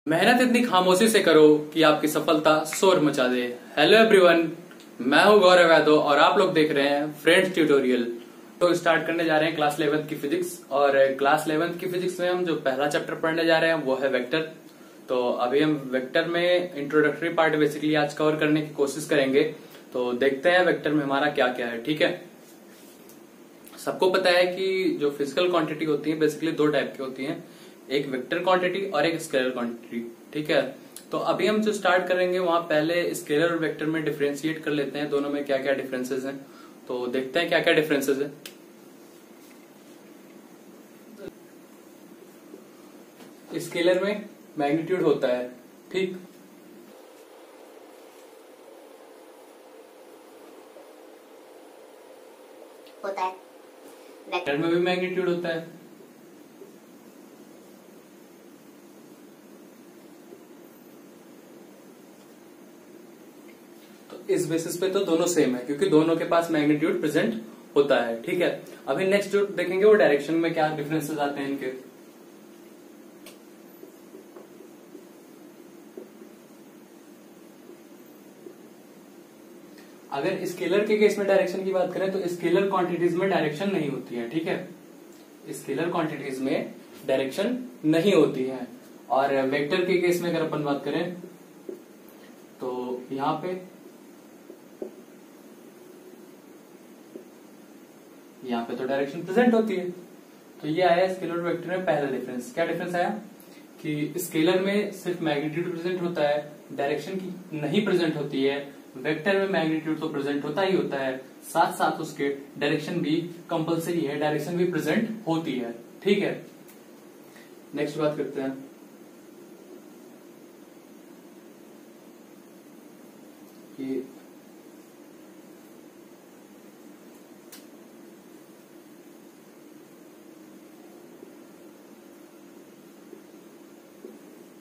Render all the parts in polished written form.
मेहनत इतनी खामोशी से करो कि आपकी सफलता शोर मचा दे। हेलो एवरीवन, मैं हूं गौरव यादव और आप लोग देख रहे हैं फ्रेंड्स ट्यूटोरियल। तो स्टार्ट करने जा रहे हैं क्लास 11th की फिजिक्स। और क्लास 11th की फिजिक्स में हम जो पहला चैप्टर पढ़ने जा रहे हैं वो है वेक्टर। तो अभी हम वेक्टर में इंट्रोडक्टरी पार्ट बेसिकली आज कवर करने की कोशिश करेंगे। तो देखते हैं वेक्टर में हमारा क्या क्या है। ठीक है, सबको पता है कि जो फिजिकल क्वांटिटी होती है बेसिकली दो टाइप की होती हैं, एक वेक्टर क्वांटिटी और एक स्केलर क्वांटिटी। ठीक है, तो अभी हम जो स्टार्ट करेंगे वहां पहले स्केलर और वेक्टर में डिफरेंशिएट कर लेते हैं, दोनों में क्या क्या डिफरेंसेस हैं। तो देखते हैं क्या क्या डिफरेंसेस है। स्केलर में मैग्नीट्यूड होता है, ठीक, होता है। वेक्टर में भी मैग्नीट्यूड होता है। तो इस बेसिस पे तो दोनों सेम है क्योंकि दोनों के पास मैग्नीट्यूड प्रेजेंट होता है। ठीक है, अभी नेक्स्ट जो देखेंगे वो डायरेक्शन में क्या डिफरेंसेस आते हैं इनके। अगर स्केलर के केस में डायरेक्शन की बात करें तो स्केलर क्वांटिटीज में डायरेक्शन नहीं होती है। ठीक है, स्केलर क्वांटिटीज में डायरेक्शन नहीं होती है। और वेक्टर के केस में अगर अपन बात करें तो यहां पे तो डायरेक्शन प्रेजेंट होती है। तो ये आया स्केलर और वेक्टर में पहला डिफरेंस। क्या डिफरेंस आया कि स्केलर में सिर्फ मैग्नीट्यूड प्रेजेंट होता है, डायरेक्शन की नहीं प्रेजेंट होती है। वेक्टर में मैग्नीट्यूड तो प्रेजेंट होता ही होता है, साथ साथ उसके डायरेक्शन भी कंपलसरी है, डायरेक्शन भी प्रेजेंट होती है। ठीक है, नेक्स्ट बात करते हैं। कि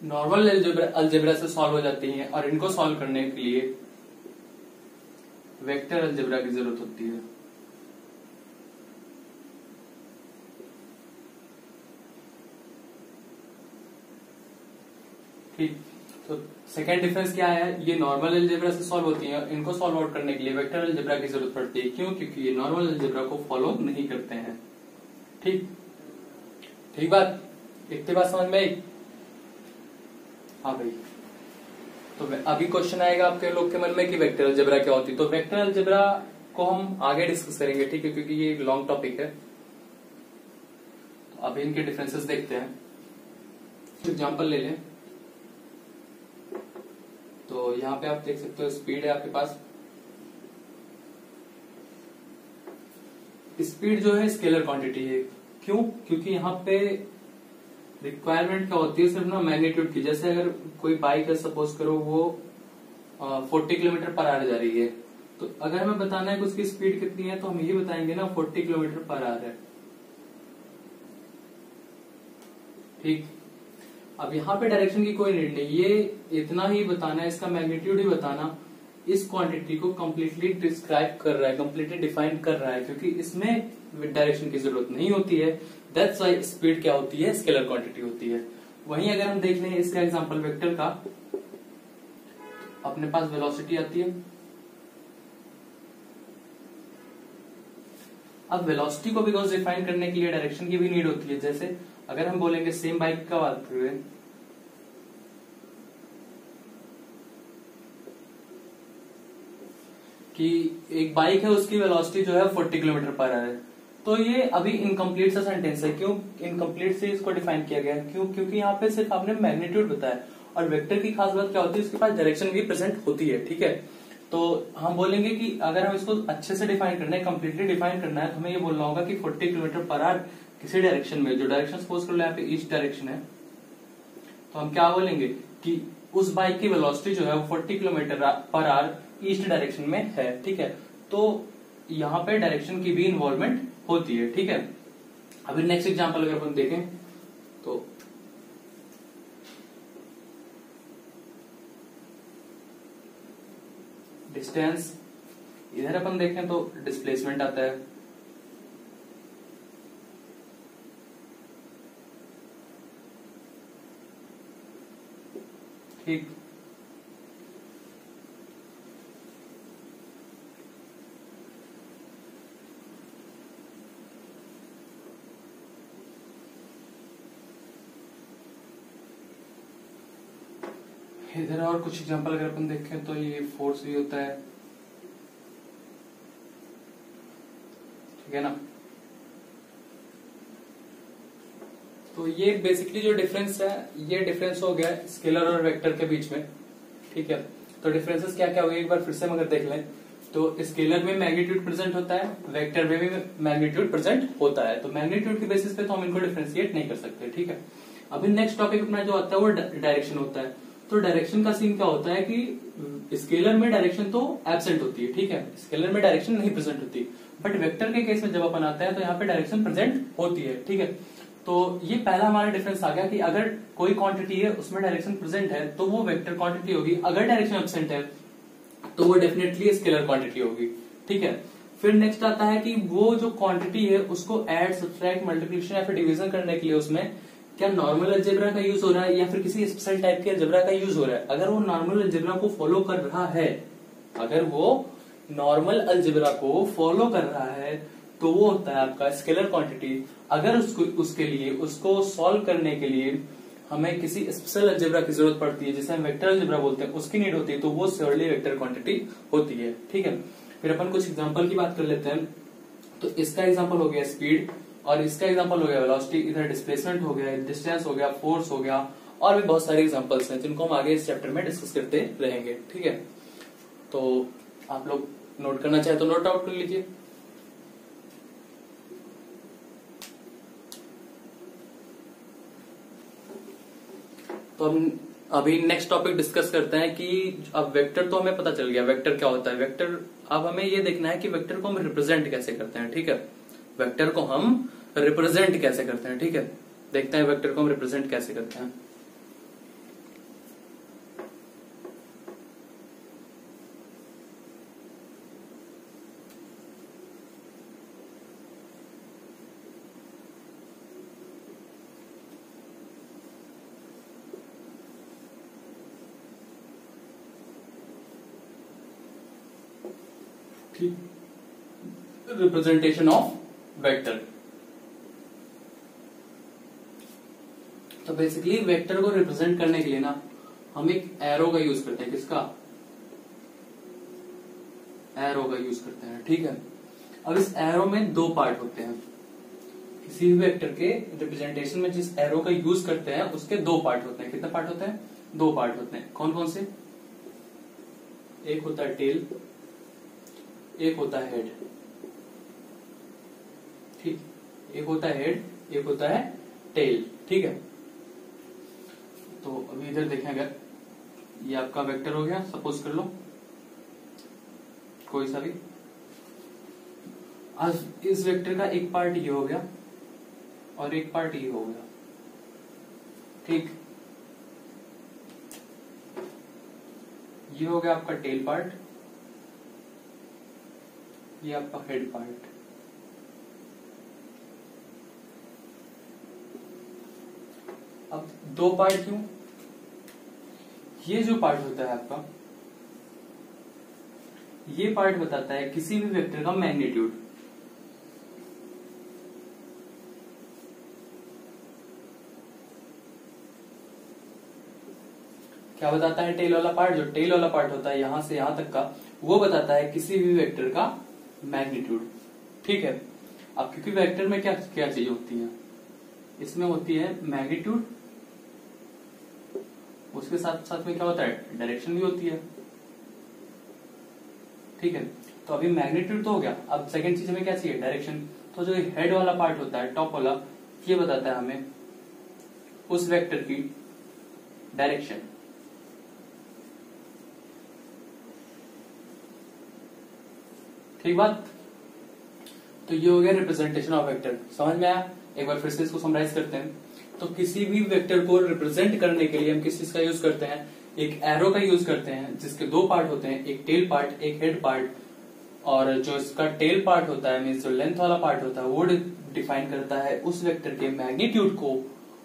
नॉर्मल अलजेब्रा से सॉल्व हो जाती हैं और इनको सॉल्व करने के लिए वेक्टर अलजेब्रा की जरूरत होती है। ठीक, तो सेकेंड डिफरेंस क्या है, ये नॉर्मल अलजेब्रा से सॉल्व होती हैं, इनको सॉल्व आउट करने के लिए वेक्टर अलजेब्रा की जरूरत पड़ती है। क्यों? क्योंकि ये नॉर्मल अलजेब्रा को फॉलो नहीं करते हैं। ठीक ठीक बात, इतनी बात समझ में आई? हाँ भाई, तो अभी क्वेश्चन आएगा आपके लोग के मन में कि वेक्टर अलजेब्रा क्या होती है। तो वेक्टर अलजेब्रा को हम आगे डिस्कस करेंगे, ठीक है, क्योंकि ये एक लॉन्ग टॉपिक है। तो अभी इनके डिफरेंसेस देखते हैं। एग्जांपल ले लें तो यहाँ पे आप देख सकते हो स्पीड है आपके पास। स्पीड जो है स्केलर क्वांटिटी है। क्यों? क्योंकि यहाँ पे रिक्वायरमेंट क्या होती है, सिर्फ ना मैग्नीट्यूड की। जैसे अगर कोई बाइक है, सपोज करो वो 40 किलोमीटर पर आवर जा रही है, तो अगर हमें बताना है कि उसकी स्पीड कितनी है तो हम यही बताएंगे ना 40 किलोमीटर पर आवर है। ठीक, अब यहाँ पे डायरेक्शन की कोई नीड नहीं, ये इतना ही बताना है, इसका मैग्नीट्यूड ही बताना इस क्वांटिटी को कंप्लीटली डिस्क्राइब कर रहा है, कंप्लीटली डिफाइन कर रहा है, क्योंकि इसमें डायरेक्शन की जरूरत नहीं होती है। दैट्स व्हाई स्पीड क्या होती है, स्केलर क्वांटिटी होती है। वहीं अगर हम देख लें इसका एग्जांपल वेक्टर का, अपने पास वेलोसिटी आती है। अब वेलोसिटी को बिकॉज डिफाइन करने के लिए डायरेक्शन की भी नीड होती है। जैसे अगर हम बोलेंगे सेम बाइक का बात करें कि एक बाइक है, उसकी वेलोसिटी जो है 40 किलोमीटर पर आवर है, तो ये अभी इनकम्प्लीट सा सेंटेंस है। क्यों इनकम्प्लीट से इसको डिफाइन किया गया? क्यों? क्योंकि यहाँ पे सिर्फ आपने मैग्नीट्यूड बताया। और वेक्टर की खास बात क्या होती है, उसके पास डायरेक्शन भी प्रेजेंट होती है। ठीक है, तो हम बोलेंगे कि अगर हम इसको अच्छे से डिफाइन करना है, कंप्लीटली डिफाइन करना है, तो हमें ये बोलना होगा कि 40 किलोमीटर पर आवर किसी डायरेक्शन में, जो डायरेक्शन सपोज कर लो यहाँ पे ईस्ट डायरेक्शन है, तो हम क्या बोलेंगे कि उस बाइक की वेलोसिटी जो है वो 40 kilometre per hour east direction में है। ठीक है, तो यहाँ पे डायरेक्शन की भी इन्वॉल्वमेंट होती है। ठीक है, अभी नेक्स्ट एग्जांपल अगर अपन देखें तो डिस्टेंस, इधर अपन देखें तो डिस्प्लेसमेंट आता है। ठीक। इधर और कुछ एग्जांपल अगर अपन देखें तो ये फोर्स भी होता है, ठीक है ना। तो ये बेसिकली जो डिफरेंस है, ये डिफरेंस हो गया स्केलर और वेक्टर के बीच में, ठीक है। तो डिफरेंसेस क्या क्या हो गए एक बार फिर से हम अगर देख लें तो स्केलर में मैग्नीट्यूड प्रेजेंट होता है, वेक्टर में भी मैग्नीट्यूड प्रेजेंट होता है। तो मैग्नीट्यूड के बेसिस पे तो हम इनको डिफरेंशिएट नहीं कर सकते, ठीक है। अभी नेक्स्ट टॉपिक अपना जो आता है वो डायरेक्शन होता है। तो डायरेक्शन का सीन क्या होता है कि स्केलर में डायरेक्शन तो एब्सेंट होती है, ठीक है, स्केलर में डायरेक्शन नहीं प्रेजेंट होती, बट वेक्टर के केस में जब अपन आता है तो यहाँ पे डायरेक्शन प्रेजेंट होती है, ठीक है। तो ये पहला हमारा डिफरेंस आ गया कि अगर कोई क्वांटिटी है उसमें डायरेक्शन प्रेजेंट है तो वो वेक्टर क्वांटिटी होगी, अगर डायरेक्शन एब्सेंट है तो वो डेफिनेटली स्केलर क्वांटिटी होगी, ठीक है। फिर नेक्स्ट आता है कि वो जो क्वांटिटी है उसको ऐड, सब्ट्रैक्ट, मल्टीप्लिकेशन या फिर डिवीजन करने के लिए उसमें क्या नॉर्मल अलजेब्रा का यूज हो रहा है या फिर किसी स्पेशल टाइप के अलजेब्रा का यूज हो रहा है। अगर वो नॉर्मल अलजेब्रा को फॉलो कर रहा है, अगर वो नॉर्मल अलजेब्रा को फॉलो कर रहा है तो वो होता है आपका स्केलर क्वांटिटी। अगर उसके लिए उसको सॉल्व करने के लिए हमें किसी स्पेशल अलजेब्रा की जरूरत पड़ती है जिसे हम वेक्टर अलजेब्रा बोलते हैं, उसकी नीड होती है, तो वो श्योरली वेक्टर क्वांटिटी होती है, ठीक है। फिर अपन कुछ एग्जांपल की बात कर लेते हैं। तो इसका एग्जांपल हो गया स्पीड, और इसका एग्जांपल हो गया वेलोसिटी, इधर डिस्प्लेसमेंट हो गया, डिस्टेंस हो गया, फोर्स हो गया, और भी बहुत सारे एग्जांपल्स हैं जिनको हम आगे इस चैप्टर में डिस्कस करते रहेंगे, ठीक है। तो आप लोग नोट करना चाहे तो नोट आउट कर लीजिए। तो हम अभी नेक्स्ट टॉपिक डिस्कस करते हैं कि अब वेक्टर तो हमें पता चल गया वेक्टर क्या होता है। वेक्टर, अब हमें ये देखना है कि वेक्टर को हम रिप्रेजेंट कैसे करते हैं, ठीक है। वेक्टर को हम रिप्रेजेंट कैसे करते हैं, ठीक है। देखते हैं वेक्टर को हम रिप्रेजेंट कैसे करते हैं। Representation of vector. तो बेसिकली वेक्टर को रिप्रेजेंट करने के लिए ना हम एक एरो का यूज करते हैं। किसका? एरो का यूज करते हैं, ठीक है। अब इस एरो में दो पार्ट होते हैं। किसी भी वेक्टर के रिप्रेजेंटेशन में जिस एरो का यूज करते हैं उसके दो पार्ट होते हैं। कितने पार्ट होते हैं? दो पार्ट होते हैं। कौन कौन से? एक होता है टेल, एक होता है हेड, ठीक। एक होता है हेड, एक होता है टेल, ठीक है। तो अभी इधर देखें, अगर ये आपका वेक्टर हो गया, सपोज कर लो कोई सा भी। आज इस वेक्टर का एक पार्ट ये हो गया और एक पार्ट ये हो गया, ठीक। ये हो गया आपका टेल पार्ट, ये आपका हेड पार्ट। अब दो पार्ट क्यों? ये जो पार्ट होता है आपका, ये पार्ट बताता है किसी भी वेक्टर का मैग्नीट्यूड। क्या बताता है? टेल वाला पार्ट, जो टेल वाला पार्ट होता है यहां से यहां तक का, वो बताता है किसी भी वेक्टर का मैग्नीट्यूड, ठीक है। अब क्योंकि वेक्टर में क्या क्या चीजें होती हैं, इसमें होती है मैग्नीट्यूड, उसके साथ साथ में क्या होता है? डायरेक्शन भी होती है, ठीक है। तो अभी मैग्नीट्यूड तो हो गया, अब सेकंड चीज हमें क्या चाहिए? डायरेक्शन। तो जो हेड वाला पार्ट होता है, टॉप वाला, ये बताता है हमें उस वेक्टर की डायरेक्शन। ठीक बात। तो ये हो गया रिप्रेजेंटेशन ऑफ वेक्टर। समझ में आया? एक बार फिर से इसको समराइज करते हैं। तो किसी भी वेक्टर को रिप्रेजेंट करने के लिए हम किस चीज का यूज करते हैं? एक एरो का यूज करते हैं जिसके दो पार्ट होते हैं, एक टेल पार्ट, एक हेड पार्ट। और जो इसका टेल पार्ट होता है, मीन्स जो लेंथ वाला पार्ट होता है, वो डिफाइन करता है उस वेक्टर के मैग्नीट्यूड को,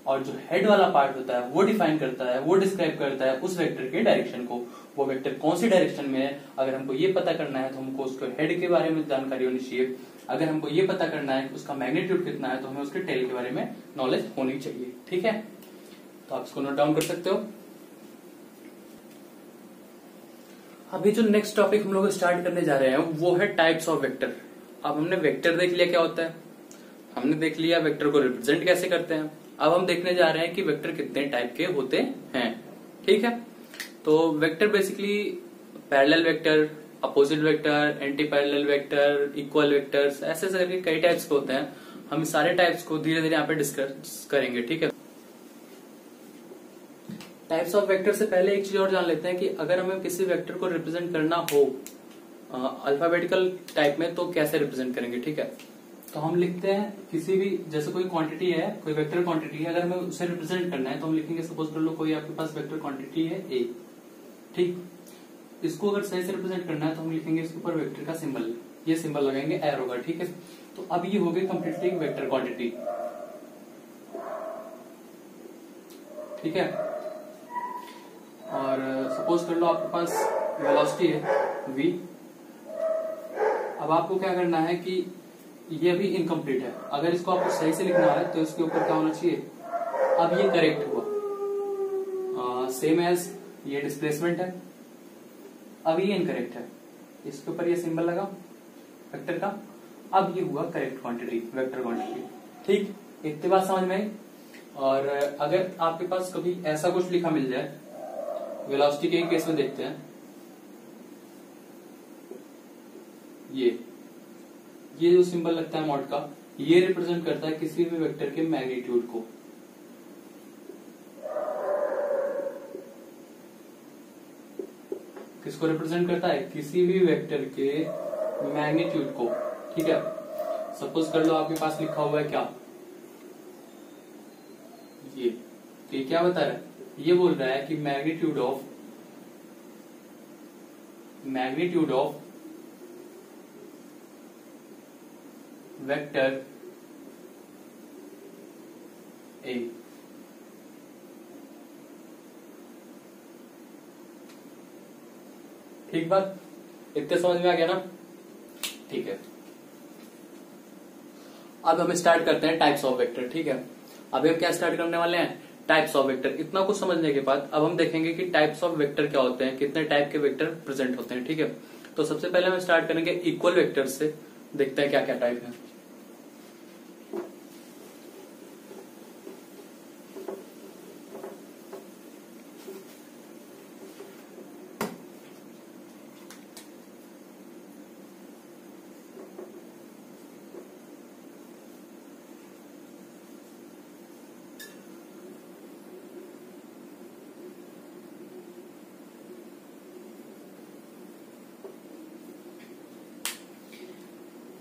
और जो हेड वाला पार्ट होता है वो डिफाइन करता है, वो डिस्क्राइब करता है उस वेक्टर के डायरेक्शन को। वो वेक्टर कौन सी डायरेक्शन में है, अगर हमको ये पता करना है तो हमको उसके हेड के बारे में जानकारी होनी चाहिए। अगर हमको ये पता करना है कि उसका मैग्नीट्यूड कितना है तो हमें उसके टेल के बारे में नॉलेज होनी चाहिए। ठीक है, तो आप इसको नोट डाउन कर सकते हो। अभी जो नेक्स्ट टॉपिक हम लोग स्टार्ट करने जा रहे हैं वो है टाइप्स ऑफ वेक्टर। अब हमने वेक्टर देख लिया क्या होता है, हमने देख लिया वेक्टर को रिप्रेजेंट कैसे करते हैं। अब हम देखने जा रहे हैं कि वेक्टर कितने टाइप के होते हैं। ठीक है, तो vector basically parallel vector, opposite vector, anti parallel vector, equal vectors, ऐसे करके कई टाइप्स के होते हैं। हम सारे टाइप्स को धीरे धीरे यहाँ पे डिस्कस करेंगे। ठीक है, टाइप्स ऑफ वेक्टर से पहले एक चीज और जान लेते हैं कि अगर हमें किसी वेक्टर को रिप्रेजेंट करना हो अल्फाबेटिकल टाइप में तो कैसे रिप्रेजेंट करेंगे। ठीक है, तो हम लिखते हैं किसी भी, जैसे कोई क्वांटिटी है, कोई वेक्टर क्वांटिटी है, अगर हमें उसे रिप्रेजेंट करना है तो हम लिखेंगे, सपोज कर लो कोई आपके पास वेक्टर क्वांटिटी है ए। ठीक, इसको अगर सही से रिप्रेजेंट करना है तो हम लिखेंगे इसके ऊपर वेक्टर का सिंबल, ये सिंबल लगाएंगे एरो का। ठीक है, तो अब ये हो गई कंप्लीटली वेक्टर क्वांटिटी। ठीक है, और सपोज कर लो आपके पास वेलोसिटी है v। अब आपको क्या करना है कि ये अभी इनकम्प्लीट है, अगर इसको आपको सही से लिखना है तो इसके ऊपर क्या होना चाहिए, अब ये करेक्ट हुआ, सेम एज ये डिस्प्लेसमेंट है, अब ये इनकरेक्ट है, इसके ऊपर ये सिंबल लगा वेक्टर का, अब ये हुआ करेक्ट क्वांटिटी, वेक्टर क्वांटिटी। ठीक, इतनी बात समझ में आई। और अगर आपके पास कभी ऐसा कुछ लिखा मिल जाए, वेलोसिटी के केस में देखते हैं, ये जो सिंबल लगता है मॉड का, ये रिप्रेजेंट करता है किसी भी वेक्टर के मैग्नीट्यूड को। किसको रिप्रेजेंट करता है, किसी भी वेक्टर के मैग्नीट्यूड को। ठीक है, सपोज कर लो आपके पास लिखा हुआ है क्या, ये, तो ये क्या बता रहा है, ये बोल रहा है कि मैग्नीट्यूड ऑफ वेक्टर ए। ठीक बात, इतने समझ में आ गया ना। ठीक है, अब हम स्टार्ट करते हैं टाइप्स ऑफ वेक्टर। ठीक है, अभी हम क्या स्टार्ट करने वाले हैं, टाइप्स ऑफ वेक्टर। इतना कुछ समझने के बाद अब हम देखेंगे कि टाइप्स ऑफ वेक्टर क्या होते हैं, कितने टाइप के वेक्टर प्रेजेंट होते हैं। ठीक है, तो सबसे पहले हम स्टार्ट करेंगे इक्वल वेक्टर से, देखते हैं क्या क्या टाइप है।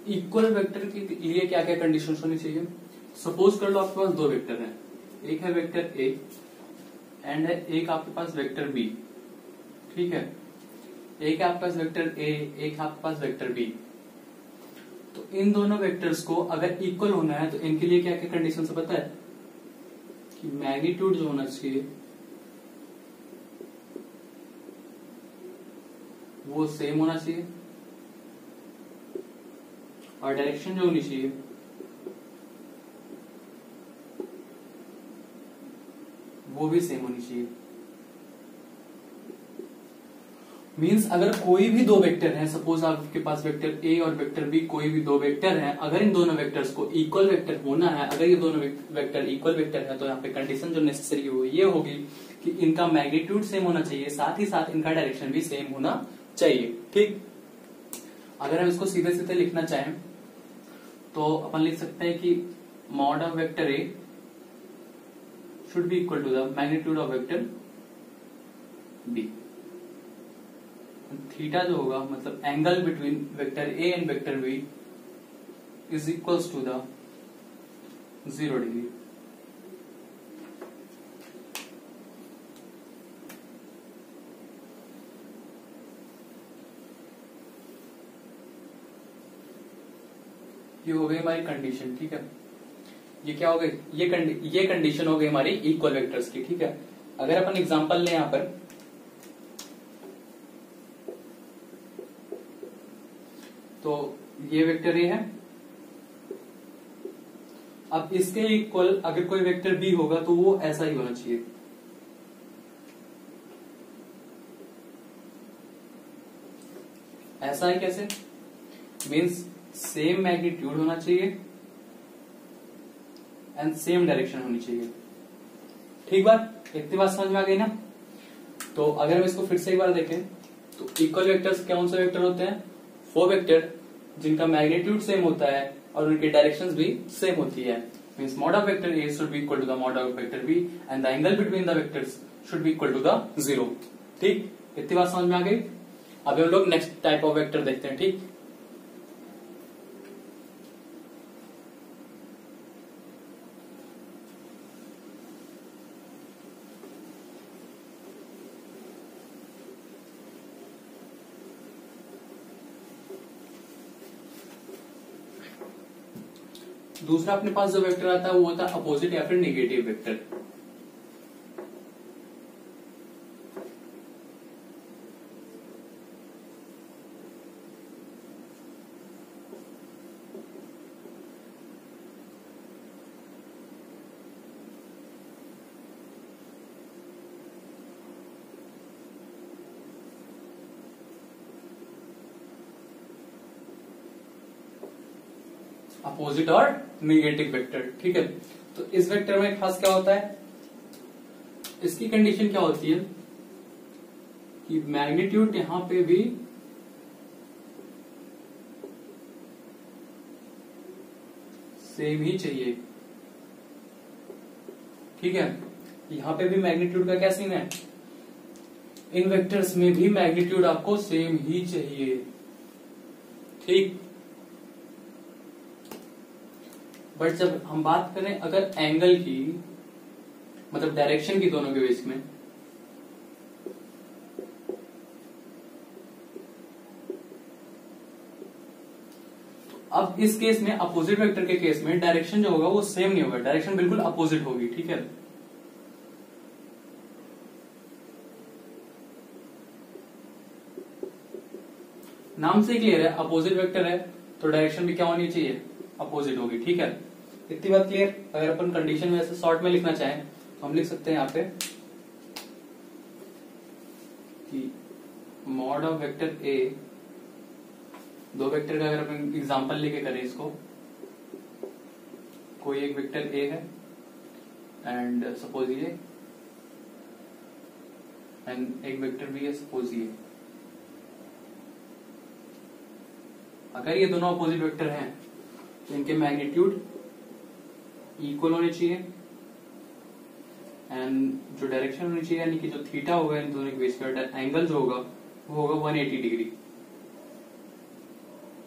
इक्वल वेक्टर के लिए क्या क्या कंडीशन होनी चाहिए। सपोज कर लो आपके पास दो वेक्टर हैं, एक है वेक्टर ए एंड है एक आपके पास वेक्टर बी। ठीक है, एक है आपके पास वेक्टर ए, एक है आपके पास वेक्टर बी। तो इन दोनों वेक्टर्स को अगर इक्वल होना है तो इनके लिए क्या क्या कंडीशन से पता है कि मैग्नीट्यूड जो होना चाहिए वो सेम होना चाहिए और डायरेक्शन जो होनी चाहिए वो भी सेम होनी चाहिए। मींस अगर कोई भी दो वेक्टर हैं, सपोज आपके पास वेक्टर ए और वेक्टर बी, कोई भी दो वेक्टर हैं, अगर इन दोनों वेक्टर्स को इक्वल वेक्टर होना है, अगर ये दोनों वेक्टर इक्वल वेक्टर है तो यहाँ पे कंडीशन जो नेसेसरी हो ये होगी कि इनका मैग्नीट्यूड सेम होना चाहिए, साथ ही साथ इनका डायरेक्शन भी सेम होना चाहिए। ठीक, अगर हम इसको सीधे सीधे लिखना चाहें तो अपन लिख सकते हैं कि mod of vector A should be equal to the magnitude of vector B. Theta जो होगा मतलब angle between vector A and vector B is equals to the 0 degree. ये हो गई हमारी कंडीशन। ठीक है, ये क्या हो गई, ये कंडीशन हो गई हमारी इक्वल वेक्टर्स की। ठीक है, अगर अपन एग्जांपल लें यहां पर, तो ये वेक्टर ए है। अब इसके इक्वल अगर कोई वेक्टर बी होगा तो वो ऐसा ही होना चाहिए। ऐसा है कैसे, मीन्स सेम मैग्नीट्यूड होना चाहिए एंड सेम डायरेक्शन होनी चाहिए। ठीक बात, इतनी बात समझ में आ गई ना। तो अगर हम इसको फिर से एक बार देखें तो इक्वल वेक्टर्स कौन से वेक्टर होते हैं, वो वेक्टर जिनका मैग्नीट्यूड सेम होता है और उनकी डायरेक्शंस भी सेम होती है। Means mod of vector A should be equal to the mod of vector B and the angle between the vectors should be equal to the 0। ठीक, इतनी बात समझ में आ गई। अब हम लोग नेक्स्ट टाइप ऑफ वेक्टर देखते हैं। ठीक, दूसरा अपने पास जो वेक्टर आता है वो होता है अपोजिट या फिर नेगेटिव वेक्टर। अपोजिट और नेगेटिव वेक्टर। ठीक है, तो इस वेक्टर में खास क्या होता है, इसकी कंडीशन क्या होती है कि मैग्नीट्यूड यहां पे भी सेम ही चाहिए। ठीक है, यहां पे भी मैग्नीट्यूड का क्या सीन है, इन वेक्टर्स में भी मैग्नीट्यूड आपको सेम ही चाहिए। ठीक, बट जब हम बात करें अगर एंगल की, मतलब डायरेक्शन की दोनों के बीच में, अब इस केस में अपोजिट वेक्टर के केस में डायरेक्शन जो होगा वो सेम नहीं होगा, डायरेक्शन बिल्कुल अपोजिट होगी। ठीक है, नाम से क्लियर है, अपोजिट वेक्टर है तो डायरेक्शन भी क्या होनी चाहिए, अपोजिट होगी। ठीक है, इतनी बात क्लियर। अगर अपन कंडीशन में ऐसे शॉर्ट में लिखना चाहें तो हम लिख सकते हैं यहाँ पे कि मॉड ऑफ वेक्टर ए, दो वेक्टर का अगर अपन एग्जांपल लेके करें इसको, कोई एक वेक्टर ए है एंड सपोज ये, एंड एक वेक्टर बी है सपोज ये। अगर ये दोनों अपोजिट वेक्टर हैं तो इनके मैग्नीट्यूड इक्वल होने चाहिए एंड जो डायरेक्शन होनी चाहिए, यानी कि जो थीटा होगा इन दोनों के बीच में, एंगल जो होगा वो होगा 180 डिग्री।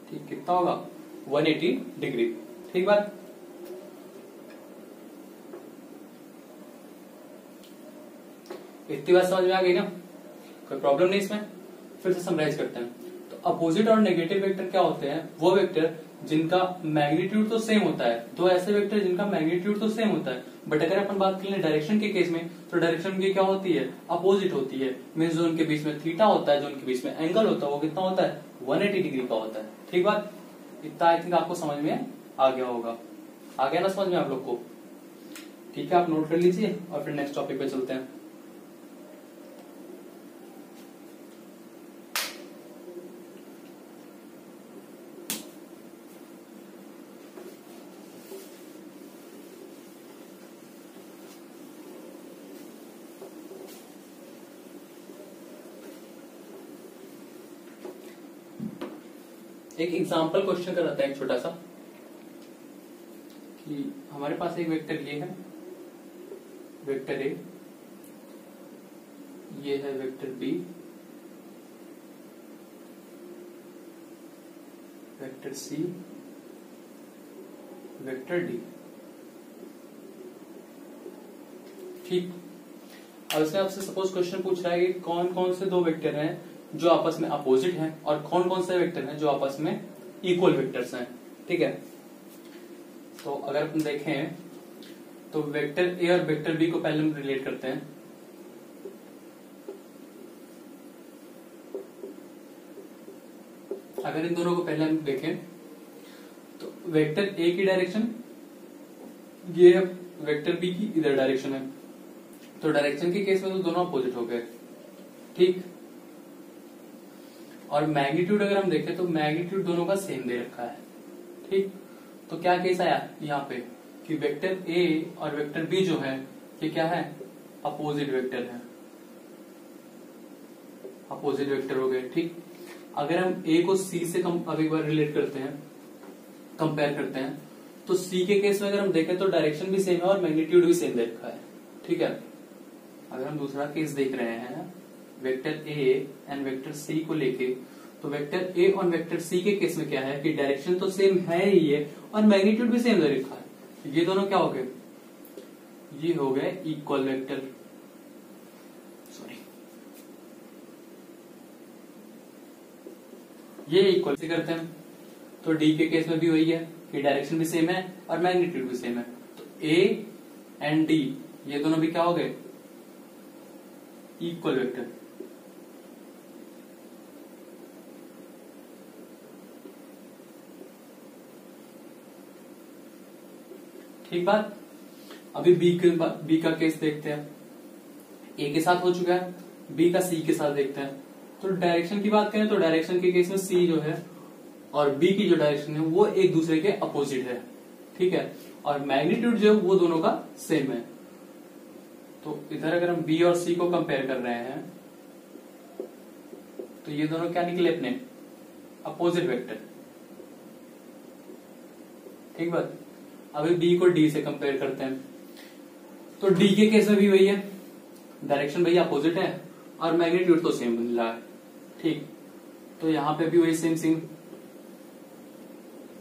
ठीक, कितना होगा, 180 डिग्री। ठीक बात, इतनी बात समझ में आ गई ना, कोई प्रॉब्लम नहीं इसमें। फिर से समराइज करते हैं। तो अपोजिट और नेगेटिव वेक्टर क्या होते हैं, वो वेक्टर जिनका मैग्नीट्यूड तो सेम होता है, दो ऐसे वेक्टर जिनका मैग्नीट्यूड तो सेम होता है, बट अगर अपन बात करें डायरेक्शन के केस में तो डायरेक्शन की क्या होती है, अपोजिट होती है। मीन्स जो उनके बीच में थीटा होता है, जो उनके बीच में एंगल होता है वो कितना होता है, 180 डिग्री का होता है। ठीक बात, इतना आई थिंक आपको समझ में आ गया होगा। आ गया ना समझ में आप लोग को। ठीक है, आप नोट कर लीजिए और फिर नेक्स्ट टॉपिक पे चलते हैं। एक एग्जाम्पल क्वेश्चन कराता है एक छोटा सा, कि हमारे पास एक वेक्टर ये है, वेक्टर ए, ये है vector B, vector C, vector D. ठीक, अब इसमें आपसे सपोज क्वेश्चन पूछ रहा है कि कौन कौन से दो वेक्टर हैं जो आपस में अपोजिट हैं और कौन कौन से वेक्टर हैं जो आपस में इक्वल वेक्टर्स हैं। ठीक है, तो अगर अपन देखें तो वेक्टर ए और वेक्टर बी को पहले हम रिलेट करते हैं। अगर इन दोनों को पहले हम देखें तो वेक्टर ए की डायरेक्शन ये है, वेक्टर बी की इधर डायरेक्शन है, तो डायरेक्शन के केस में तो दोनों अपोजिट हो गए, ठीक। और मैग्नीट्यूड अगर हम देखें तो मैग्नीट्यूड दोनों का सेम दे रखा है, ठीक। तो क्या केस आया यहाँ पे कि वेक्टर ए और वेक्टर बी जो है ये क्या है, अपोजिट वेक्टर है, अपोजिट वेक्टर हो गए, ठीक। अगर हम ए को सी से अब एक बार रिलेट करते हैं, कंपेयर करते हैं, तो सी के केस में अगर हम देखें तो डायरेक्शन भी सेम है और मैग्नीट्यूड भी सेम दे रखा है, ठीक है। अगर हम दूसरा केस देख रहे हैं vector A and vector C को लेके, तो वेक्टर ए और वेक्टर सी के केस में क्या है कि डायरेक्शन तो सेम है ही है और मैग्नीट्यूड भी सेम दे रखा है। ये दोनों क्या हो गए, ये हो गए इक्वल वेक्टर, सॉरी ये इक्वल से करते हैं। तो डी के केस में भी वही है कि डायरेक्शन भी सेम है और मैग्नीट्यूड भी सेम है, तो ए एंड डी ये दोनों भी क्या हो गए, इक्वल वेक्टर। ठीक बात। अभी बी का केस देखते हैं, ए के साथ हो चुका है, बी का सी के साथ देखते हैं। तो डायरेक्शन की बात करें तो डायरेक्शन के केस में सी जो है और बी की जो डायरेक्शन है वो एक दूसरे के अपोजिट है, ठीक है। और मैग्नीट्यूड जो है वो दोनों का सेम है। तो इधर अगर हम बी और सी को कंपेयर कर रहे हैं तो ये दोनों क्या निकले अपने, अपोजिट वेक्टर, ठीक बात। अभी डी को डी से कंपेयर करते हैं, तो डी के केस में भी वही है, डायरेक्शन भैया अपोजिट है और मैग्नीट्यूड तो सेम बन रहा है, ठीक। तो यहां पे भी वही सेम सीन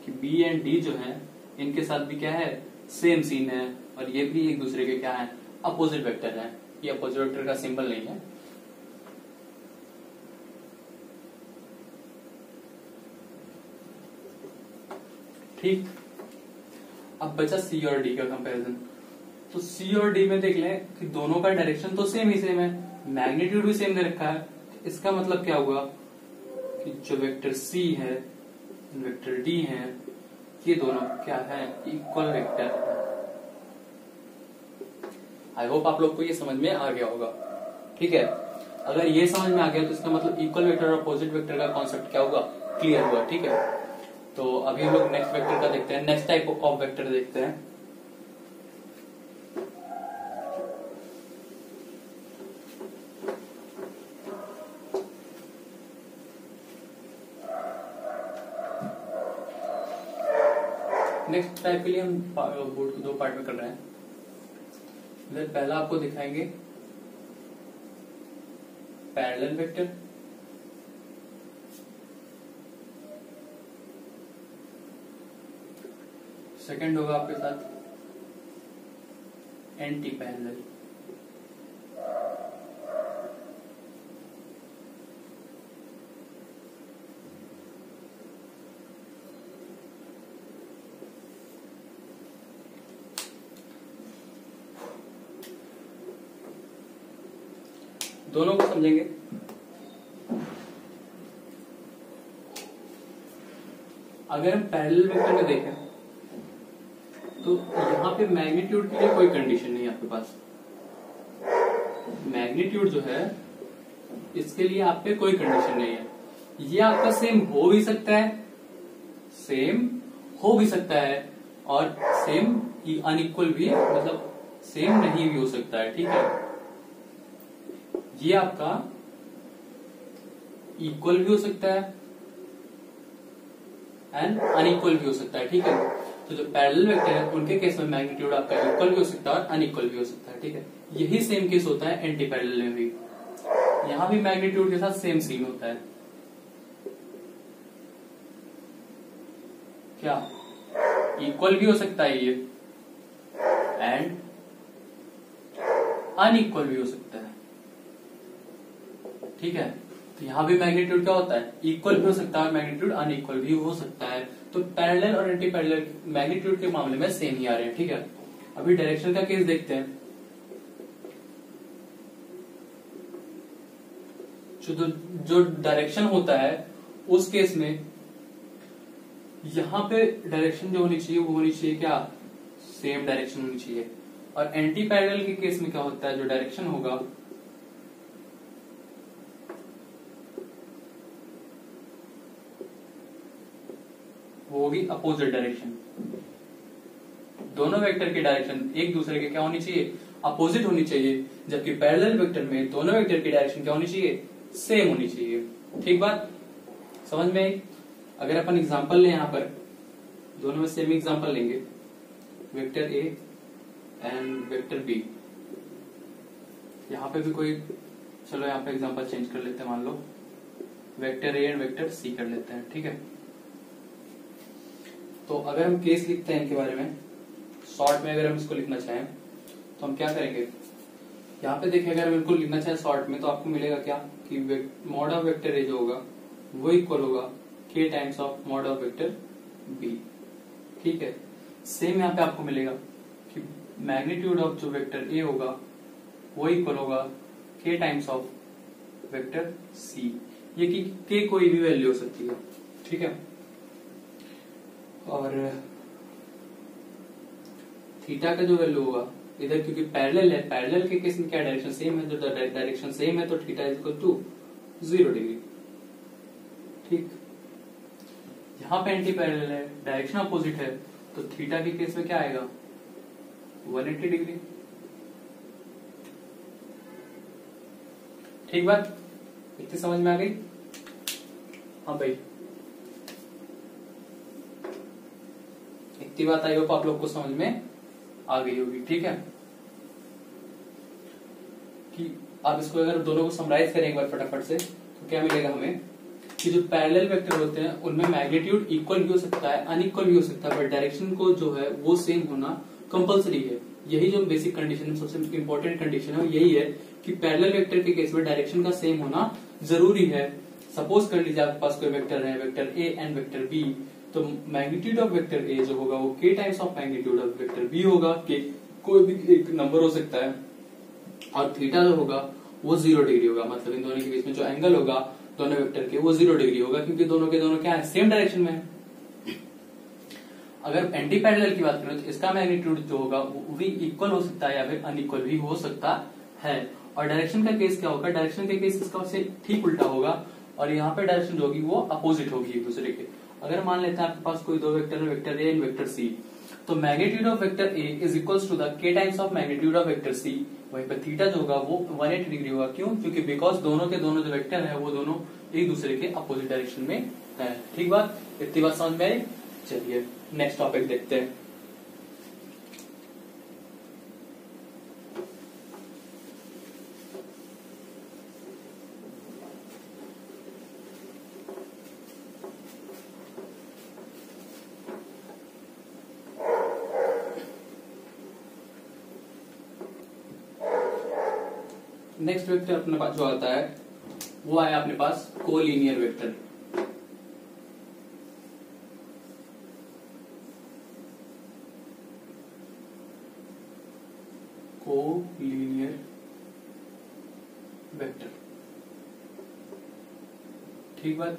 कि बी एंड डी जो है इनके साथ भी क्या है, सेम सीन है और ये भी एक दूसरे के क्या है, अपोजिट वेक्टर है। ये अपोजिट वेक्टर का सिंबल नहीं है, ठीक। अब बचा सी और डी का कंपैरिजन। तो सी और डी में देख लें कि दोनों का डायरेक्शन तो सेम ही सेम है, मैग्नीट्यूड भी सेम दे रखा है। इसका मतलब क्या हुआ कि जो वेक्टर सी है, वेक्टर डी है, ये दोनों क्या है, इक्वल वेक्टर। आई होप आप लोग को ये समझ में आ गया होगा, ठीक है। अगर ये समझ में आ गया तो इसका मतलब इक्वल वेक्टर और अपोजिट वेक्टर का कॉन्सेप्ट क्या हुआ, क्लियर हुआ, ठीक है। तो अभी हम लोग नेक्स्ट वेक्टर का देखते हैं, नेक्स्ट टाइप ऑफ वेक्टर देखते हैं। नेक्स्ट टाइप के लिए हम बोर्ड को 2 पार्ट में कर रहे हैं। पहला आपको दिखाएंगे पैरेलल वेक्टर, सेकंड होगा आपके साथ एंटी पैरेलल। दोनों को समझेंगे। अगर हम पैरेलल वेक्टर में देखें तो यहाँ पे मैग्नीट्यूड के लिए कोई कंडीशन नहीं है आपके पास। मैग्नीट्यूड जो है इसके लिए आप पे कोई कंडीशन नहीं है। ये आपका सेम हो भी सकता है, सेम हो भी सकता है और सेम अनइक्वल भी, मतलब सेम नहीं भी हो सकता है, ठीक है। ये आपका इक्वल भी हो सकता है एंड अनइक्वल भी हो सकता है, ठीक है। तो जो पैरेलल वेक्टर है उनके केस में मैग्नीट्यूड आपका इक्वल भी हो सकता है और अनइक्वल भी हो सकता है, ठीक है। यही सेम केस होता है एंटी पैरेलल में भी। यहां भी मैग्नीट्यूड के साथ सेम सीन होता है। क्या इक्वल भी हो सकता है ये एंड अनइक्वल भी हो सकता है, ठीक है। तो यहां भी मैग्नीट्यूड क्या होता है, इक्वल भी हो सकता है और मैग्नीट्यूड अनइक्वल भी हो सकता है। तो पैरेलल और एंटी पैरेलल मैग्नीट्यूड के मामले में सेम ही आ रहे हैं, ठीक है। अभी डायरेक्शन का केस देखते हैं। जो डायरेक्शन होता है उस केस में यहां पे डायरेक्शन जो होनी चाहिए वो होनी चाहिए क्या, सेम डायरेक्शन होनी चाहिए। और एंटी पैरेलल के केस में क्या होता है, जो डायरेक्शन होगा वो होगी अपोजिट डायरेक्शन। दोनों वेक्टर की डायरेक्शन एक दूसरे के क्या होनी चाहिए, अपोजिट होनी चाहिए, जबकि पैरेलल वेक्टर में दोनों वेक्टर की डायरेक्शन क्या होनी चाहिए, सेम होनी चाहिए। ठीक बात समझ में आई। अगर अपन एग्जांपल लें यहां पर, दोनों में सेम एग्जांपल लेंगे, vector A and vector B. यहां पे भी कोई, चलो यहां पे एग्जांपल चेंज कर लेते हैं, मान लो vector A and vector C कर लेते हैं। ठीक है, तो अगर हम केस लिखते हैं इनके बारे में शॉर्ट में, अगर हम इसको लिखना चाहें तो हम क्या करेंगे, यहाँ पे देखिए अगर हम इनको लिखना चाहें शॉर्ट में तो आपको मिलेगा क्या कि मॉड ऑफ वेक्टर ए जो होगा वो इक्वल होगा k times of mod of vector B. ठीक है, सेम यहाँ पे आपको मिलेगा कि मैग्नीट्यूड ऑफ जो वेक्टर ए होगा वो इक्वल होगा k times of vector C. ये कि k कोई भी वैल्यू हो सकती है। ठीक है, और थीटा का जो वैल्यू होगा इधर, क्योंकि पैरेलल है, पैरेलल के केस में क्या डायरेक्शन सेम है, जो डायरेक्शन सेम है तो theta is equal to 0 degree. ठीक, यहाँ पे एंटी पैरेलल है, डायरेक्शन अपोजिट है, तो थीटा के केस में क्या आएगा 180 डिग्री। ठीक बात, इतनी समझ में आ गई। हाँ भाई, इतनी बात आई होप आप लोग को समझ में आ गई होगी। ठीक है, कि आप इसको अगर दोनों को समराइज करें एक बार फटाफट से तो क्या मिलेगा हमें कि जो पैरेलल वेक्टर होते हैं उनमें मैग्नीट्यूड इक्वल भी हो सकता है, अनइक्वल भी हो सकता है, बट डायरेक्शन को जो है वो सेम होना कंपलसरी है। यही जो बेसिक कंडीशन है, सबसे इंपॉर्टेंट कंडीशन है, यही है कि पैरेलल वेक्टर के केस में डायरेक्शन का सेम होना जरूरी है। सपोज कर लीजिए आपके पास कोई वेक्टर है, vector A and vector B, तो मैग्नीट्यूड ऑफ वेक्टर ए जो होगा वो k times of magnitude of vector B होगा, कि कोई भी एक नंबर हो सकता है, और थीटा जो होगा वो 0 डिग्री होगा। मतलब इन दोनों के बीच में जो एंगल होगा दोनों वेक्टर के वो 0 डिग्री होगा, क्योंकि दोनों के दोनों क्या है, सेम डायरेक्शन में है। अगर एंटी पैरेलल की बात करें तो इसका मैग्नीट्यूड जो होगा वो भी इक्वल हो सकता है या फिर अनइक्वल भी हो सकता है। और डायरेक्शन का केस क्या होगा, डायरेक्शन का केस इसका से ठीक उल्टा होगा, और यहाँ पे डायरेक्शन जो होगी वो अपोजिट होगी एक दूसरे के। अगर मान लेते हैं आपके पास कोई दो वेक्टर है, vector A and vector C, तो magnitude of vector A is equals to the k times of magnitude of vector C. वहीं पर थीटा जो होगा वो 180 डिग्री होगा। क्यों? क्योंकि बिकॉज दोनों के दोनों जो वेक्टर है वो दोनों एक दूसरे के अपोजिट डायरेक्शन में है। ठीक बात, इतनी बात समझ में आई। चलिए नेक्स्ट टॉपिक देखते हैं। नेक्स्ट वेक्टर अपने पास जो आता है वो आया अपने पास कोलिनियर वेक्टर। कोलिनियर वेक्टर, ठीक बात।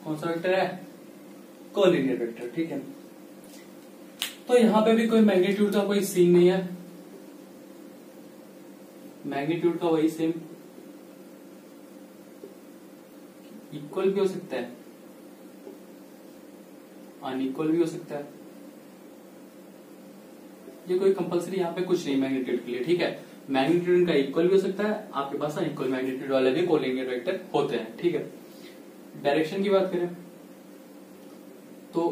कौन सा वेक्टर है? Collinear vector. ठीक है, तो यहां पे भी कोई मैग्नीट्यूड का कोई सीन नहीं है, मैग्नीट्यूड का वही सेम, इक्वल भी हो सकता है, अनइक्वल भी हो सकता है। ये कोई कंपलसरी यहाँ पे कुछ नहीं मैग्नीट्यूड के लिए। ठीक है, मैग्नीट्यूड का इक्वल भी हो सकता है, आपके पास अनइक्वल मैग्नीट्यूड वाले भी कोलिनियर वेक्टर होते हैं। ठीक है, डायरेक्शन की बात करें तो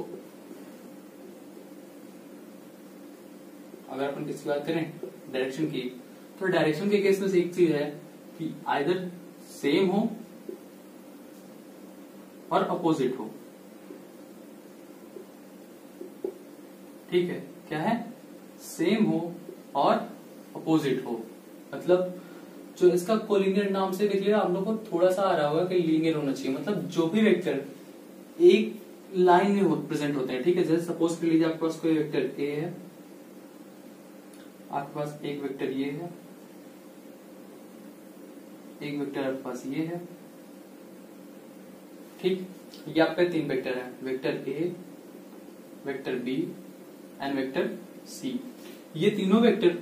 अगर अपन किसकी बात करें डायरेक्शन की, तो डायरेक्शन के केस में से एक चीज है कि आइदर सेम हो और अपोजिट हो। ठीक है, क्या है? सेम हो और अपोजिट हो। मतलब जो इसका कोलिनियर नाम से देख लिया आप लोग को थोड़ा सा आ रहा होगा कि लीनियर होना चाहिए। मतलब जो भी वेक्टर एक लाइन में प्रेजेंट होते हैं, ठीक है। जैसे सपोज कर लीजिए आपके पास कोई वेक्टर ए है, आपके पास एक वेक्टर ये है, एक वेक्टर आपके पास ये है, ठीक। ये आपके तीन वेक्टर है, vector A, vector B and vector C. ये तीनों वेक्टर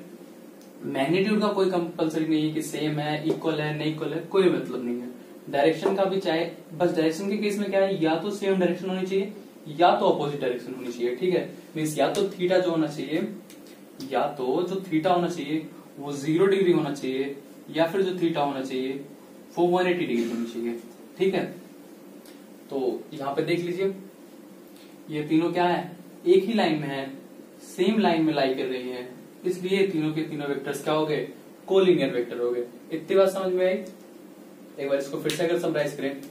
मैग्नीट्यूड का कोई कंपलसरी नहीं है कि सेम है, इक्वल है, नहीं इक्वल है, कोई मतलब नहीं है। डायरेक्शन का भी चाहे, बस डायरेक्शन के केस में क्या है, या तो सेम डायरेक्शन होनी चाहिए या तो अपोजिट डायरेक्शन होनी चाहिए, ठीक है। मीन्स या तो थीटा जो होना चाहिए, या तो जो थीटा होना चाहिए वो 0 डिग्री होना चाहिए, या फिर जो थीटा होना चाहिए वो 180 डिग्री होनी चाहिए, ठीक है। तो यहाँ पे देख लीजिए ये तीनों क्या है, एक ही लाइन में है, सेम लाइन में लाई कर रही है, इसलिए तीनों के तीनों वेक्टर्स क्या हो गए, कोलिनियर वेक्टर हो गए। इतनी बात समझ में आई। एक बार इसको फिर से अगर समराइज करें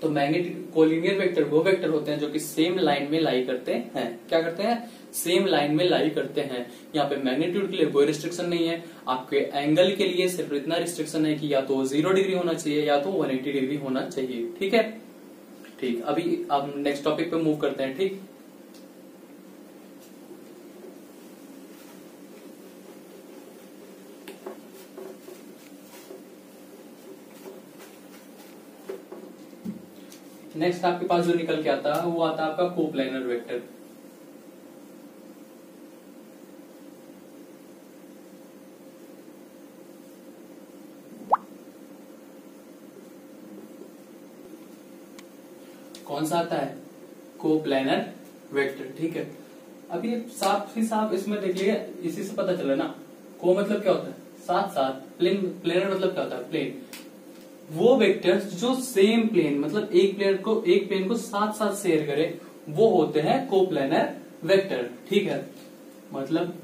तो मैग्नेटिक कोलिनियर वेक्टर वो वेक्टर होते हैं जो कि सेम लाइन में लाई करते हैं। क्या करते हैं, सेम लाइन में लाई करते हैं। यहाँ पे मैग्नीट्यूड के लिए कोई रिस्ट्रिक्शन नहीं है, आपके एंगल के लिए सिर्फ इतना रिस्ट्रिक्शन है कि या तो 0 डिग्री होना चाहिए या तो 180 डिग्री होना चाहिए, ठीक है। ठीक, अभी अब नेक्स्ट टॉपिक पे मूव करते हैं, ठीक। नेक्स्ट आपके पास जो निकल के आता है वो आता है आपका कोप्लेनर वेक्टर। कौन सा आता है, कोप्लेनर वेक्टर, ठीक है। अब ये साफ ही साफ इसमें देख लिया, इसी से पता चला ना, को मतलब क्या होता है, साथ साथ, प्लेनर मतलब क्या होता है, प्लेन। वो वेक्टर्स जो सेम प्लेन, मतलब एक प्लेन को साथ साथ शेयर करे, वो होते हैं कोप्लेनर वेक्टर, ठीक है। मतलब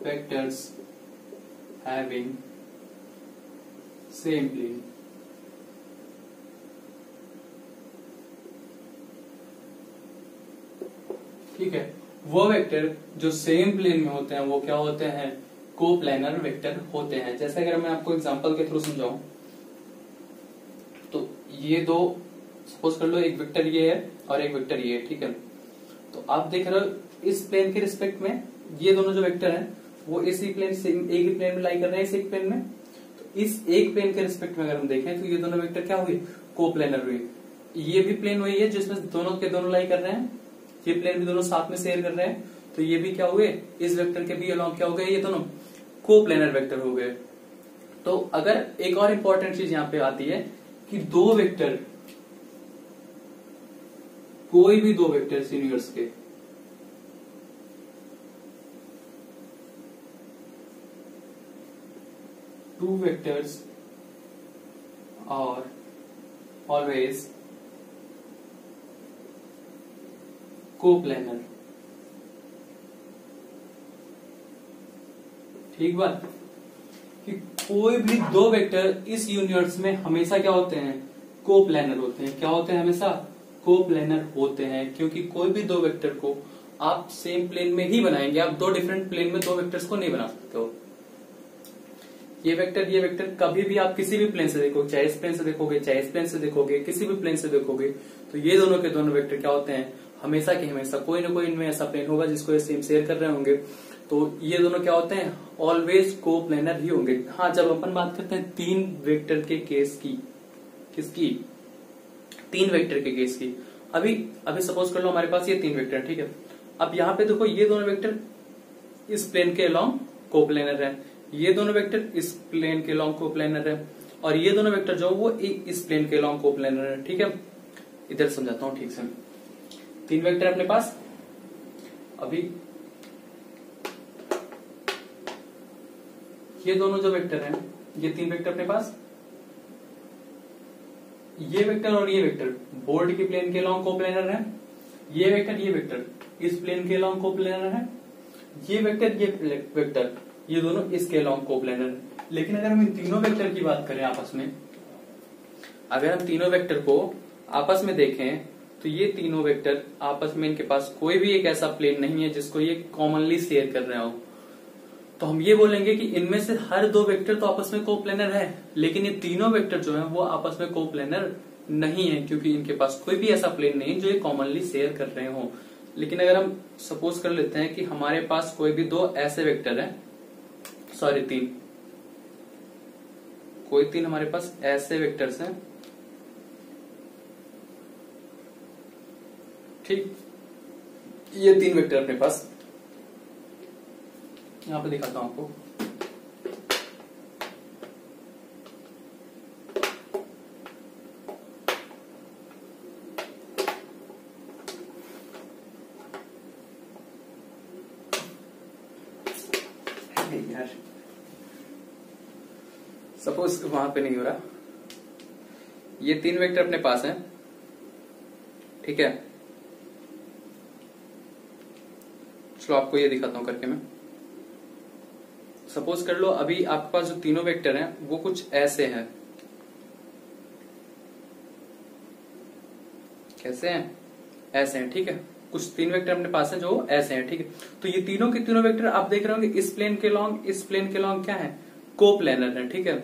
वेक्टर्स हैविंग सेम प्लेन, ठीक है। वो वेक्टर जो सेम प्लेन में होते हैं वो क्या होते हैं, कोप्लेनर वेक्टर होते हैं। जैसे अगर मैं आपको एग्जांपल के थ्रू समझाऊं तो ये दो, सपोज कर लो एक वेक्टर ये है और एक वेक्टर ये है, ठीक है। तो आप देख रहे हो इस प्लेन के रिस्पेक्ट में ये दोनों जो वेक्टर हैं वो इसी प्लेन से एक ही प्लेन में लाई कर रहे हैं, इस एक प्लेन में। तो इस एक प्लेन के रिस्पेक्ट में अगर हम देखें तो ये दोनों वेक्टर क्या हुए, कोप्लेनर हुए। ये भी प्लेन वही है जिसमें दोनों के दोनों लाई कर रहे हैं, ये प्लेन भी दोनों साथ में शेयर कर रहे हैं, तो ये भी क्या हुए, इस वेक्टर के भी अलॉन्ग क्या हो गए, ये दोनों कोप्लेनर वेक्टर हो गए। तो अगर एक और इंपॉर्टेंट चीज यहाँ पे आती है कि दो वेक्टर, कोई भी दो वेक्टर यूनिवर्स के टू वेक्टर्स और ऑलवेज कोप्लेनर, ठीक बात, कि कोई भी दो वेक्टर इस यूनिवर्स में हमेशा क्या होते हैं, कोप्लेनर होते हैं। क्या होते हैं, हमेशा कोप्लेनर होते हैं, क्योंकि कोई भी दो वेक्टर को आप सेम प्लेन में ही बनाएंगे, आप दो डिफरेंट प्लेन में दो वेक्टर्स को नहीं बना सकते हो। ये वेक्टर कभी भी आप किसी भी प्लेन से देखोगे, चाहे इस प्लेन से देखोगे, चाहे इस प्लेन से देखोगे, किसी भी प्लेन से देखोगे, तो ये दोनों के दोनों वेक्टर क्या होते हैं, हमेशा के हमेशा कोई ना कोई इनमें ऐसा प्लेन होगा जिसको ये सेम शेयर कर रहे होंगे, तो ये दोनों क्या होते हैं, ऑलवेज कोप्लेनर ही होंगे। हाँ, जब अपन बात करते हैं तीन वेक्टर के केस की, किसकी, तीन वेक्टर के केस की, अभी सपोज कर लो हमारे पास ये तीन वेक्टर, ठीक है। अब यहाँ पे देखो ये दोनों वेक्टर इस प्लेन के अलॉन्ग कोप्लेनर है, ये दोनों वेक्टर इस प्लेन के अलॉन्ग कोप्लेनर है, और ये दोनों वेक्टर जो वो इस प्लेन के अलॉन्ग कोप्लेनर है, ठीक है। इधर समझाता हूँ ठीक से। तीन वेक्टर अपने पास, अभी ये दोनों जो वेक्टर हैं, ये तीन वेक्टर अपने पास, ये वेक्टर और ये वेक्टर बोर्ड के प्लेन के अलॉन्ग कोप्लेनर है, ये वेक्टर इस प्लेन के अलॉन्ग कोप्लेनर है, ये वेक्टर ये दोनों इसके अलॉन्ग कोप्लेनर है। लेकिन अगर हम इन तीनों वेक्टर की बात करें आपस में, अगर हम तीनों वेक्टर को आपस में देखें तो ये तीनों वेक्टर आपस में इनके पास कोई भी एक ऐसा प्लेन नहीं है जिसको ये कॉमनली शेयर कर रहे हो। तो हम ये बोलेंगे कि इनमें से हर दो वेक्टर तो आपस में कोप्लेनर है, लेकिन ये तीनों वेक्टर जो है वो आपस में कोप्लेनर नहीं है, क्योंकि इनके पास कोई भी ऐसा प्लेन नहीं जो ये कॉमनली शेयर कर रहे हो। लेकिन अगर हम सपोज कर लेते हैं कि हमारे पास कोई भी दो ऐसे वेक्टर हैं, सॉरी तीन हमारे पास ऐसे वेक्टर्स हैं, ठीक, ये तीन वेक्टर अपने पास, यहां पे दिखाता हूं आपको। यार सपोज वहां पे नहीं हो रहा, ये तीन वेक्टर अपने पास हैं, ठीक है। चलो आपको ये दिखाता हूं करके मैं। सपोज कर लो अभी आपके पास जो तीनों वेक्टर हैं वो कुछ ऐसे हैं, कैसे हैं, ऐसे हैं, ठीक है। कुछ तीन वेक्टर अपने पास हैं जो ऐसे हैं, ठीक है। तो ये तीनों के तीनों वेक्टर आप देख रहे होंगे इस प्लेन के लॉन्ग क्या है, कोप्लेनर है, ठीक है।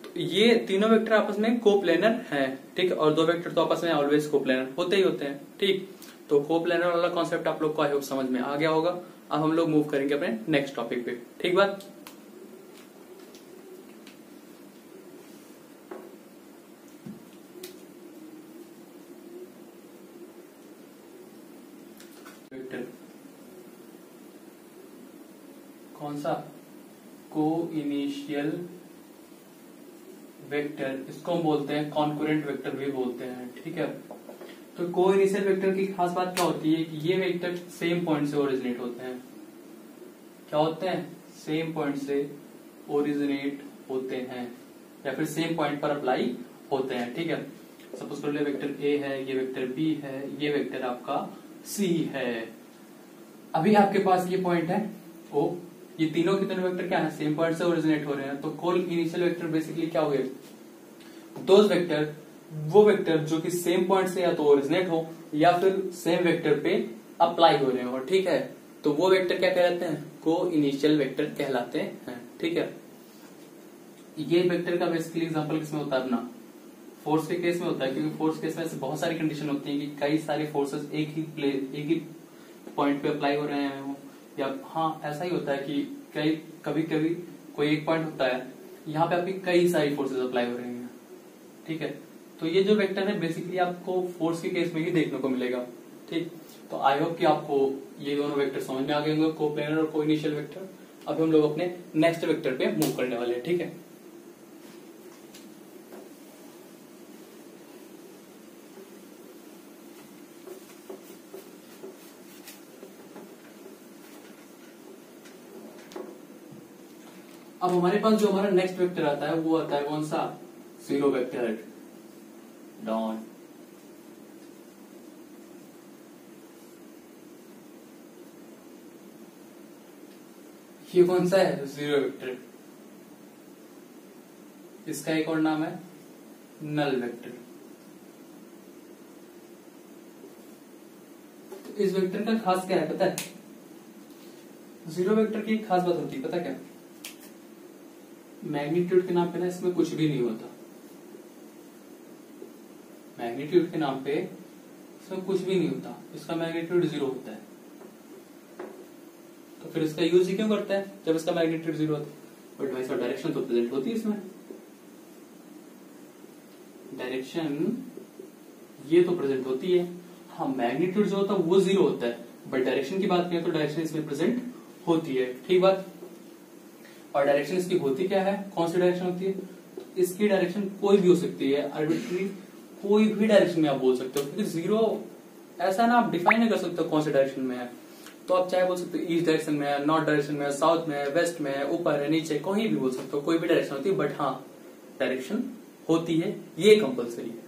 तो ये तीनों वेक्टर आपस में कोप्लेनर हैं, ठीक है। और दो वेक्टर तो आपस में ऑलवेज कोप्लेनर होते ही होते हैं, ठीक। तो कोप्लेनर वाला कॉन्सेप्ट आप लोग को आई होप समझ में आ गया होगा। अब हम लोग मूव करेंगे अपने नेक्स्ट टॉपिक पे, ठीक बात। वेक्टर कौन सा, को इनिशियल वेक्टर, इसको हम बोलते हैं कॉन्करेंट वेक्टर भी बोलते हैं, ठीक है। तो को इनिशियल वेक्टर की खास बात क्या होती है कि ये वेक्टर सेम पॉइंट से ओरिजिनेट होते हैं, क्या होते हैं, सेम पॉइंट से ओरिजिनेट होते हैं या फिर सेम पॉइंट पर अप्लाई होते हैं, ठीक है। सपोज कर ले वेक्टर ए है, ये वेक्टर बी है, ये वेक्टर आपका सी है। अभी आपके पास ये पॉइंट है ओ, ये तीनों के तीनों वेक्टर क्या है, सेम पॉइंट से ओरिजिनेट हो रहे हैं। तो को इनिशियल वेक्टर बेसिकली क्या हो गए, दोज वेक्टर, वो वेक्टर जो कि सेम पॉइंट से या तो ओरिजिनेट हो या फिर सेम वेक्टर पे अप्लाई हो रहे हो, ठीक है। तो वो वेक्टर क्या कहलाते हैं, को इनिशियल वेक्टर कहलाते हैं, ठीक है। ये वेक्टर का बेसिकली एग्जांपल किसमें होता है, अपना फोर्स के केस में होता है, क्योंकि फोर्स केस में ऐसे बहुत सारी कंडीशन होती है कि कई सारे फोर्सेस एक ही पॉइंट पे अप्लाई हो रहे हैं, या हाँ ऐसा ही होता है कि कभी कभी कोई एक पॉइंट होता है, यहाँ पे आपकी कई सारी फोर्सेस अप्लाई हो रही हैं, ठीक है। तो ये जो वेक्टर है बेसिकली आपको फोर्स के केस में ही देखने को मिलेगा, ठीक। तो आई होप कि आपको ये दोनों वेक्टर समझ में आ गए होंगे, कोप्लेनर और को इनिशियल वेक्टर। अब हम लोग अपने नेक्स्ट वेक्टर पे मूव करने वाले हैं, ठीक है। अब हमारे पास जो हमारा नेक्स्ट वेक्टर आता है वो आता है कौन सा, जीरो वेक्टर, डॉन। ये कौन सा है, जीरो वेक्टर। इसका एक और नाम है नल वेक्टर। तो इस वेक्टर का खास क्या है पता है, जीरो वेक्टर की एक खास बात होती है पता क्या, मैग्नीट्यूड के नाम पे ना इसमें कुछ भी नहीं होता, मैग्नीट्यूड के नाम पे इसमें कुछ भी नहीं होता, इसका मैग्नीट्यूड जीरो होता है। तो फिर इसका यूज ही क्यों करता है जब इसका मैग्नीट्यूड जीरो होता है, बट भाई इसका डायरेक्शन तो प्रेजेंट होती है, इसमें डायरेक्शन ये तो प्रेजेंट होती है। हाँ मैग्नीट्यूड जो होता है वो जीरो होता है, बट डायरेक्शन की बात करें तो डायरेक्शन इसमें प्रेजेंट होती है, ठीक बात। और डायरेक्शन इसकी होती क्या है, कौन सी डायरेक्शन होती है, इसकी डायरेक्शन कोई भी हो सकती है, आर्बिट्री कोई भी डायरेक्शन में आप बोल सकते हो, क्योंकि जीरो ऐसा ना आप डिफाइन नहीं कर सकते हो कौन से डायरेक्शन में है। तो आप चाहे बोल सकते हो ईस्ट डायरेक्शन में है, नॉर्थ डायरेक्शन में है, साउथ में है, वेस्ट में है, ऊपर है, नीचे, कोई भी बोल सकते हो, कोई भी डायरेक्शन होती है, बट हाँ डायरेक्शन होती है, ये कंपल्सरी है।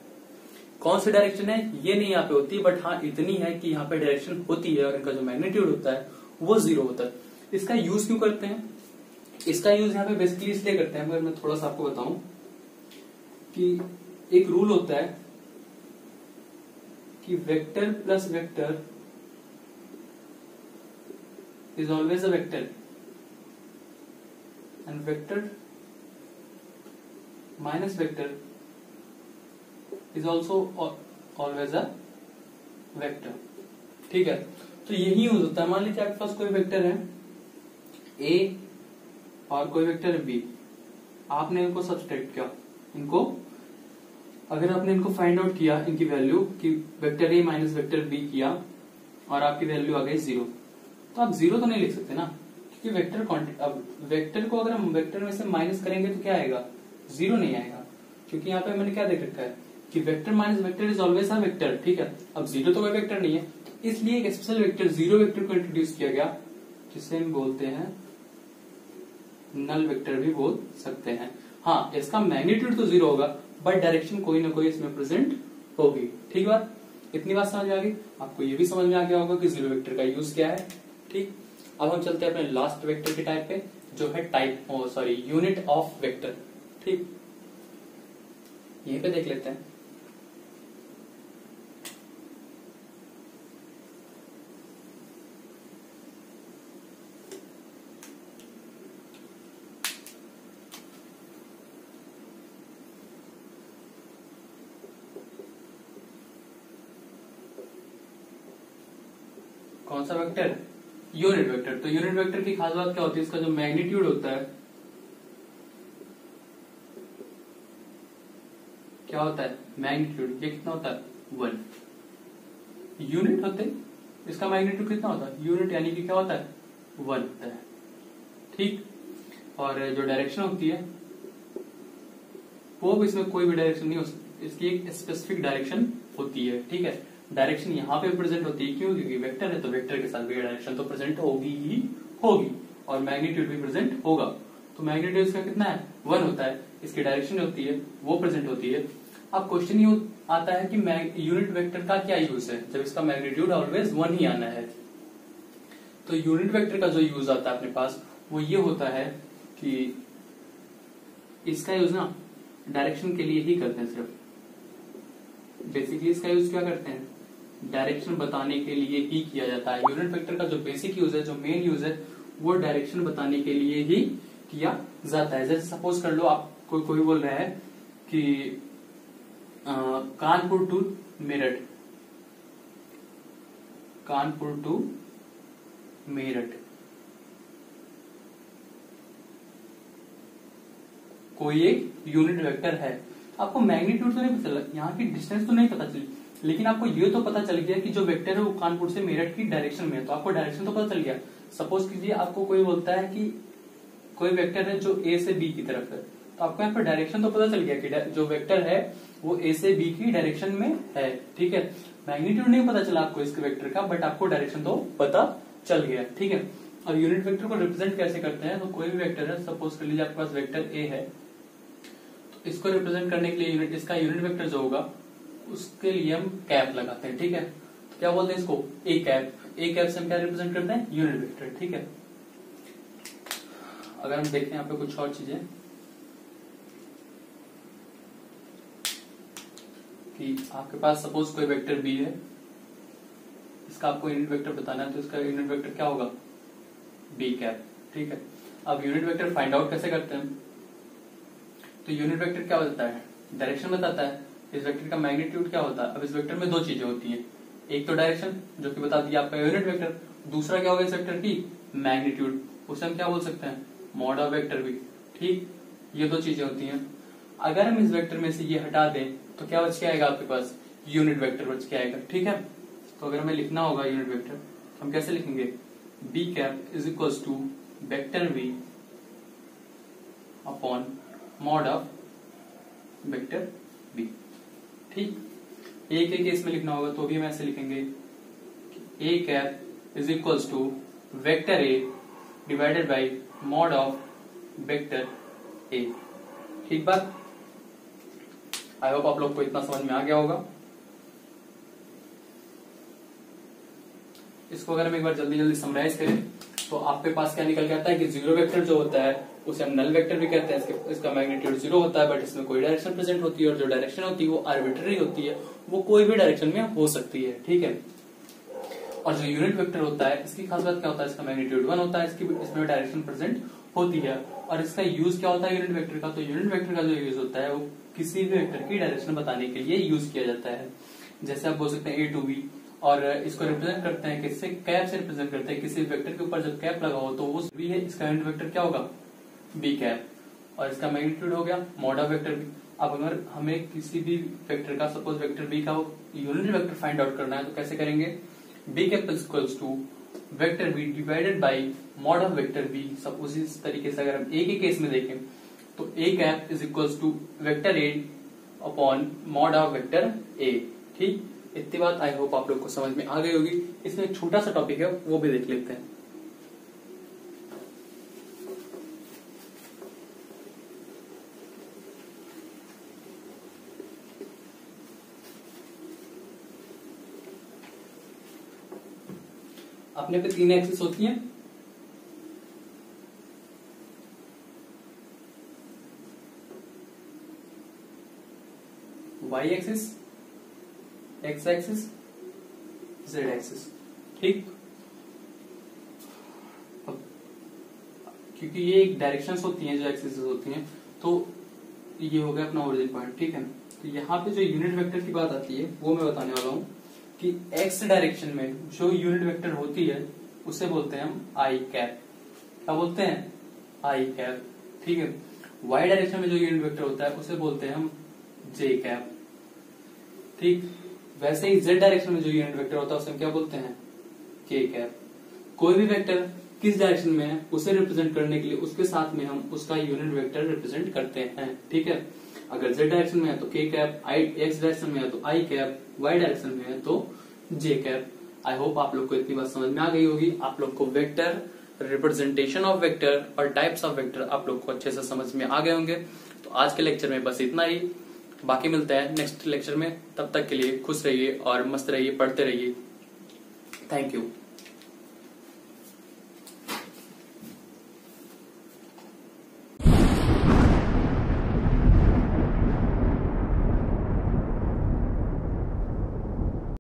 कौन सी डायरेक्शन है ये नहीं यहाँ पे होती, बट हाँ इतनी है कि यहाँ पे डायरेक्शन होती है और इनका जो मैग्नीट्यूड होता है वो जीरो होता है। इसका यूज क्यों करते हैं, इसका यूज यहाँ पे बेसिकली इसलिए करते हैं, अगर मैं थोड़ा सा आपको बताऊं कि एक रूल होता है कि vector plus vector is always a vector and vector minus vector is also always a vector. ठीक है, तो यही यूज होता है। मान लीजिए आपके पास कोई वेक्टर है ए और कोई वेक्टर है बी, आपने इनको सब्सट्रैक्ट किया, इनको अगर आपने इनको फाइंड आउट किया इनकी वैल्यू कि vector A minus vector B किया और आपकी वैल्यू आ गई 0, तो आप 0 तो नहीं लिख सकते ना, क्योंकि वेक्टर क्वांटिटी, अब वेक्टर को अगर हम वेक्टर में से माइनस करेंगे तो क्या आएगा, 0 नहीं आएगा, क्योंकि यहाँ पे मैंने क्या देख रखा है कि vector minus vector is always a vector. ठीक है, अब 0 तो कोई वेक्टर नहीं है, इसलिए एक स्पेशल वेक्टर 0 वेक्टर को इंट्रोड्यूस किया गया, जिसे हम बोलते हैं नल वेक्टर भी बोल सकते हैं। हाँ, इसका मैग्नीट्यूड तो 0 होगा, बट डायरेक्शन कोई ना कोई इसमें प्रेजेंट होगी। ठीक बात, इतनी बात समझ में आ गई। आपको ये भी समझ में आ गया होगा कि 0 वेक्टर का यूज क्या है। ठीक, अब हम चलते हैं अपने लास्ट वेक्टर के टाइप पे, जो है यूनिट ऑफ वेक्टर। ठीक, यहीं पे देख लेते हैं। कौन सा वेक्टर, यूनिट वेक्टर। तो यूनिट वेक्टर की खास बात क्या होती है, इसका जो मैग्नीट्यूड होता है, क्या होता है मैग्नीट्यूड, ये कितना होता है 1 यूनिट होते हैं, इसका मैग्नीट्यूड कितना होता है यूनिट, यानी कि क्या होता है 1 होता है। ठीक, और जो डायरेक्शन होती है वो इसमें कोई भी डायरेक्शन नहीं हो सकती, इसकी एक स्पेसिफिक डायरेक्शन होती है। ठीक है, डायरेक्शन यहाँ पे प्रेजेंट होती है, क्यों, क्योंकि वेक्टर है तो वेक्टर के साथ भी डायरेक्शन तो प्रेजेंट होगी ही होगी, और मैग्नीट्यूड भी प्रेजेंट होगा। तो मैग्नीट्यूड इसका कितना है 1 होता है, इसकी डायरेक्शन होती है वो प्रेजेंट होती है। अब क्वेश्चन ये आता है कि यूनिट वेक्टर का क्या यूज है, जब इसका मैग्नीट्यूड ऑलवेज 1 ही आना है। तो यूनिट वेक्टर का जो यूज आता है अपने पास वो ये होता है कि इसका यूज ना डायरेक्शन के लिए ही करते हैं, सिर्फ बेसिकली इसका यूज क्या करते हैं, डायरेक्शन बताने के लिए ही किया जाता है। यूनिट वेक्टर का जो बेसिक यूज है, जो मेन यूज है, वो डायरेक्शन बताने के लिए ही किया जाता है। जैसे सपोज कर लो आप कोई बोल रहा है कि कानपुर टू मेरठ, कानपुर टू मेरठ, कोई एक यूनिट वेक्टर है। आपको मैग्नीट्यूड तो नहीं पता चला, यहाँ की डिस्टेंस तो नहीं पता चली, लेकिन आपको ये तो पता चल गया कि जो वेक्टर है वो कानपुर से मेरठ की डायरेक्शन में है, तो आपको डायरेक्शन तो पता चल गया। सपोज कीजिए आपको कोई बोलता है कि कोई वेक्टर है जो ए से बी की तरफ है, तो आपको यहाँ पर डायरेक्शन तो पता चल गया कि जो वेक्टर है वो ए से बी की डायरेक्शन में है। ठीक है, मैग्नीट्यूड नहीं पता चला आपको इसके वेक्टर का, बट आपको डायरेक्शन तो पता चल गया। ठीक है, और यूनिट वेक्टर को रिप्रेजेंट कैसे करते हैं, तो कोई भी वेक्टर है, सपोज कर लीजिए आपके पास वेक्टर ए है, तो इसको रिप्रेजेंट करने के लिए इसका यूनिट वेक्टर जो होगा उसके लिए हम कैप लगाते हैं। ठीक है, तो क्या बोलते हैं इसको, ए कैप। ए कैप से हम क्या रिप्रेजेंट करते हैं, यूनिट वेक्टर। ठीक है, अगर हम देखें यहाँ पे कुछ और चीजें कि आपके पास सपोज कोई वेक्टर बी है, इसका आपको यूनिट वेक्टर बताना है, तो इसका यूनिट वेक्टर क्या होगा, बी कैप। ठीक है, अब यूनिट वेक्टर फाइंड आउट कैसे करते हैं, तो यूनिट वेक्टर क्या बताता है, डायरेक्शन बताता है। इस वेक्टर का मैग्नीट्यूड क्या होता है, अब इस वेक्टर में दो चीजें होती हैं, एक तो डायरेक्शन जो कि बता दिया आपका यूनिट वेक्टर, दूसरा क्या होगा इस वेक्टर की मैग्नीट्यूड, उसे हम क्या बोल सकते हैं, मॉड ऑफ वेक्टर भी। ठीक, ये दो चीजें होती हैं। अगर हम इस वेक्टर में से ये हटा दें तो क्या बच के आएगा आपके पास, यूनिट वेक्टर बच के आएगा। ठीक है, तो अगर हमें लिखना होगा यूनिट वेक्टर, हम कैसे लिखेंगे, B cap is equal to vector B upon mod of vector B. ठीक, एक एक केस में लिखना होगा तो भी हम ऐसे लिखेंगे, A cap is equal to vector A divided by mod of vector A. ठीक बात, आई होप आप लोग को इतना समझ में आ गया होगा। इसको अगर हम एक बार जल्दी जल्दी समराइज करें तो आपके पास क्या निकल के आता है कि जीरो वेक्टर जो होता है उसे हम नल वेक्टर भी कहते हैं, इसका मैग्नीट्यूड जीरो होता है, बट इसमें कोई डायरेक्शन प्रेजेंट होती है और जो डायरेक्शन होती है वो आर्बिट्ररी होती है, वो कोई भी डायरेक्शन में हो सकती है, ठीक है। और जो यूनिट वेक्टर होता है इसकी खास बात क्या होता है, इसका मैग्नीट्यूड 1 होता है, इसमें डायरेक्शन प्रेजेंट होती है। और इसका यूज क्या होता है यूनिट वेक्टर का, तो यूनिट वेक्टर का जो यूज होता है वो किसी भी वेक्टर की डायरेक्शन बताने के लिए यूज किया जाता है। जैसे आप बोल सकते हैं a to b, और इसको रिप्रेजेंट करते हैं किससे, कैप से रिप्रेजेंट करते हैं। किसी वेक्टर के ऊपर जब कैप लगा हो तो वो b है, इसका यूनिट वेक्टर क्या होगा, b कैप, और इसका मैग्नीट्यूड हो गया मॉड ऑफ वेक्टर b। अब अगर हमें किसी भी वेक्टर का, सपोज वेक्टर b का यूनिट वेक्टर फाइंड आउट करना है तो कैसे करेंगे, b cap equals to vector b divided by mod of vector b। सब उसी तरीके से अगर हम a के केस में देखें तो a cap is equals to vector a upon mod of vector a। ठीक, इतनी बात आई होप आप लोग को समझ में आ गई होगी। इसमें एक छोटा सा टॉपिक है वो भी देख लेते हैं। अपने पे 3 एक्सिस होती हैं, y axis, x axis, z axis. ठीक, क्योंकि ये एक डायरेक्शंस होती हैं जो एक्सिस होती हैं, तो ये हो गया अपना ओरिजिन पॉइंट, ठीक है। तो यहाँ पे जो यूनिट वेक्टर की बात आती है वो मैं बताने वाला हूँ कि x डायरेक्शन में जो यूनिट वेक्टर होती है उसे बोलते हैं हम आई कैप। क्या बोलते हैं, आई कैप, ठीक है। y डायरेक्शन में जो यूनिट वेक्टर होता है उसे बोलते हैं हम जे कैप, ठीक। वैसे ही z डायरेक्शन में जो यूनिट वेक्टर होता है उसे हम क्या बोलते हैं, के कैप। कोई भी वेक्टर किस डायरेक्शन में है उसे रिप्रेजेंट करने के लिए उसके साथ में हम उसका यूनिट वेक्टर रिप्रेजेंट करते हैं, ठीक है। अगर z डायरेक्शन में है तो k कैप, x डायरेक्शन में है तो i कैप, y डायरेक्शन में है तो j कैप। आई होप आप लोग को इतनी बात समझ में आ गई होगी। आप लोग को वेक्टर, रिप्रेजेंटेशन ऑफ वेक्टर और टाइप्स ऑफ वेक्टर आप लोग को अच्छे से समझ में आ गए होंगे। तो आज के लेक्चर में बस इतना ही, बाकी मिलता है नेक्स्ट लेक्चर में। तब तक के लिए खुश रहिए और मस्त रहिए, पढ़ते रहिए। Thank you.